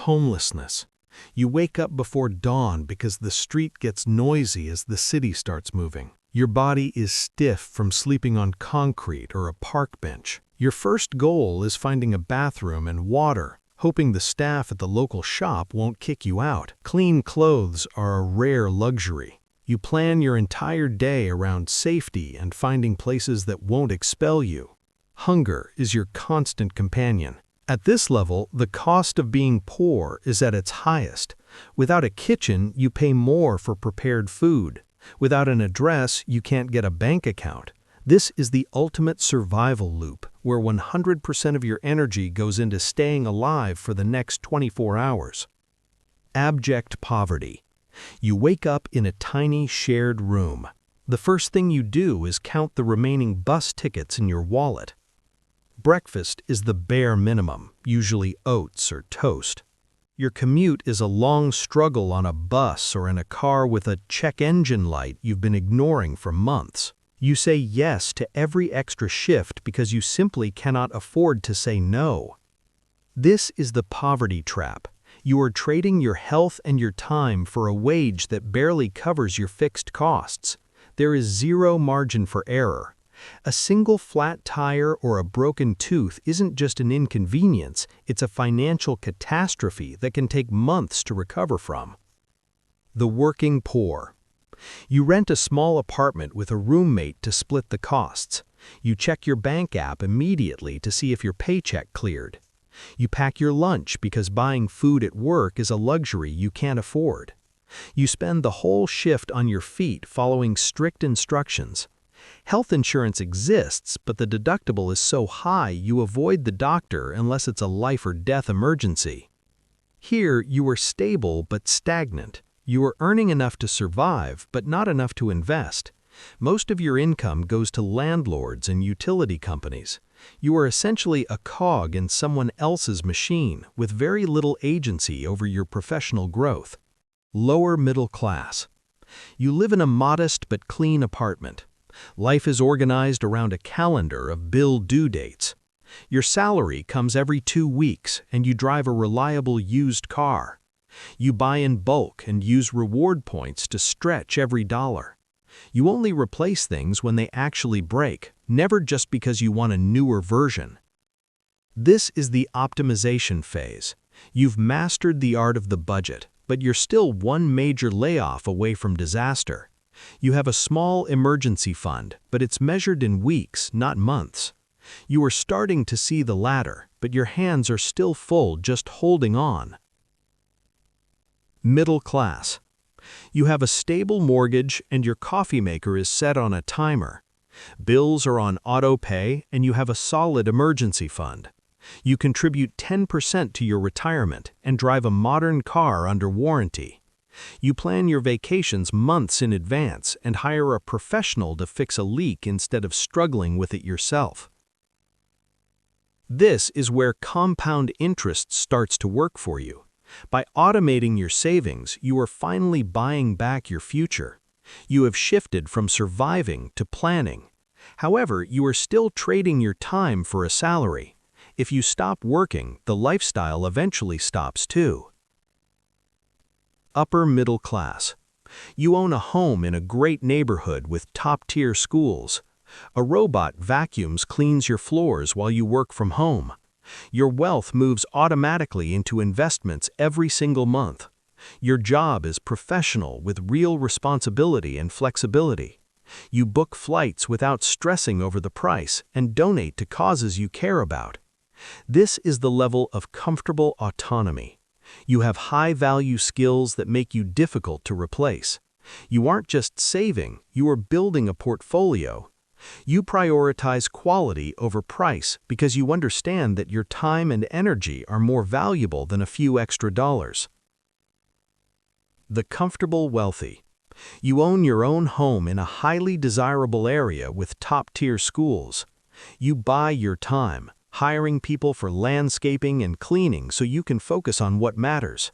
Homelessness. You wake up before dawn because the street gets noisy as the city starts moving. Your body is stiff from sleeping on concrete or a park bench. Your first goal is finding a bathroom and water, hoping the staff at the local shop won't kick you out. Clean clothes are a rare luxury. You plan your entire day around safety and finding places that won't expel you. Hunger is your constant companion. At this level, the cost of being poor is at its highest. Without a kitchen, you pay more for prepared food. Without an address, you can't get a bank account. This is the ultimate survival loop, where 100% of your energy goes into staying alive for the next 24 hours. Abject poverty. You wake up in a tiny shared room. The first thing you do is count the remaining bus tickets in your wallet. Breakfast is the bare minimum, usually oats or toast. Your commute is a long struggle on a bus or in a car with a check engine light you've been ignoring for months. You say yes to every extra shift because you simply cannot afford to say no. This is the poverty trap. You are trading your health and your time for a wage that barely covers your fixed costs. There is zero margin for error. A single flat tire or a broken tooth isn't just an inconvenience, it's a financial catastrophe that can take months to recover from. The working poor. You rent a small apartment with a roommate to split the costs. You check your bank app immediately to see if your paycheck cleared. You pack your lunch because buying food at work is a luxury you can't afford. You spend the whole shift on your feet following strict instructions. Health insurance exists, but the deductible is so high you avoid the doctor unless it's a life or death emergency. Here, you are stable but stagnant. You are earning enough to survive, but not enough to invest. Most of your income goes to landlords and utility companies. You are essentially a cog in someone else's machine, with very little agency over your professional growth. Lower middle class. You live in a modest but clean apartment. Life is organized around a calendar of bill due dates. Your salary comes every 2 weeks, and you drive a reliable used car. You buy in bulk and use reward points to stretch every dollar. You only replace things when they actually break, never just because you want a newer version. This is the optimization phase. You've mastered the art of the budget, but you're still one major layoff away from disaster. You have a small emergency fund, but it's measured in weeks, not months. You are starting to see the ladder, but your hands are still full just holding on. Middle class. You have a stable mortgage and your coffee maker is set on a timer. Bills are on auto pay and you have a solid emergency fund. You contribute 10% to your retirement and drive a modern car under warranty. You plan your vacations months in advance and hire a professional to fix a leak instead of struggling with it yourself. This is where compound interest starts to work for you. By automating your savings, you are finally buying back your future. You have shifted from surviving to planning. However, you are still trading your time for a salary. If you stop working, the lifestyle eventually stops too. Upper middle class. You own a home in a great neighborhood with top-tier schools. A robot vacuums cleans your floors while you work from home. Your wealth moves automatically into investments every single month. Your job is professional with real responsibility and flexibility. You book flights without stressing over the price and donate to causes you care about. This is the level of comfortable autonomy. You have high-value skills that make you difficult to replace. You aren't just saving, you are building a portfolio. You prioritize quality over price because you understand that your time and energy are more valuable than a few extra dollars. The comfortable wealthy. You own your own home in a highly desirable area with top-tier schools. You buy your time, hiring people for landscaping and cleaning so you can focus on what matters.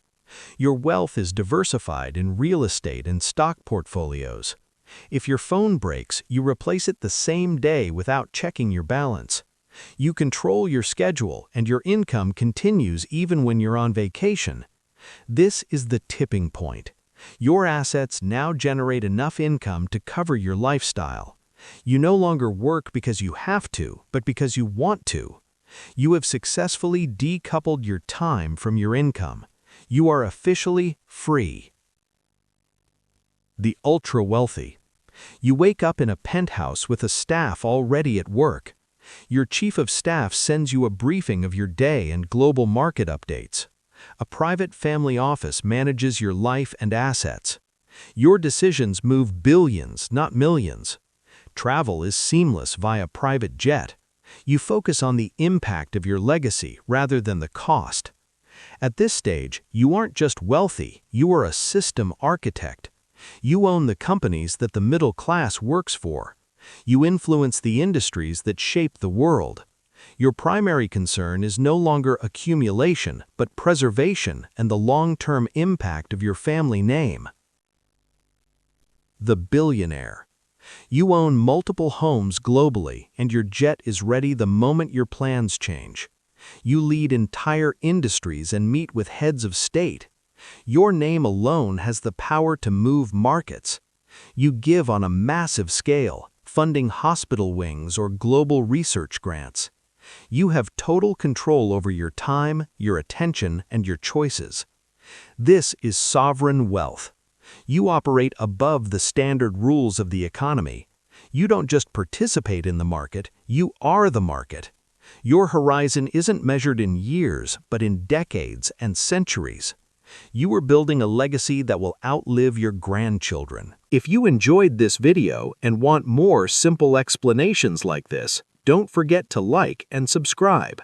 Your wealth is diversified in real estate and stock portfolios. If your phone breaks, you replace it the same day without checking your balance. You control your schedule and your income continues even when you're on vacation. This is the tipping point. Your assets now generate enough income to cover your lifestyle. You no longer work because you have to, but because you want to. You have successfully decoupled your time from your income. You are officially free. The ultra-wealthy. You wake up in a penthouse with a staff already at work. Your chief of staff sends you a briefing of your day and global market updates. A private family office manages your life and assets. Your decisions move billions, not millions. Travel is seamless via private jet. You focus on the impact of your legacy rather than the cost. At this stage, you aren't just wealthy, you are a system architect. You own the companies that the middle class works for. You influence the industries that shape the world. Your primary concern is no longer accumulation, but preservation and the long-term impact of your family name. The billionaire. You own multiple homes globally, and your jet is ready the moment your plans change. You lead entire industries and meet with heads of state. Your name alone has the power to move markets. You give on a massive scale, funding hospital wings or global research grants. You have total control over your time, your attention, and your choices. This is sovereign wealth. You operate above the standard rules of the economy. You don't just participate in the market, you are the market. Your horizon isn't measured in years, but in decades and centuries. You are building a legacy that will outlive your grandchildren. If you enjoyed this video and want more simple explanations like this, don't forget to like and subscribe.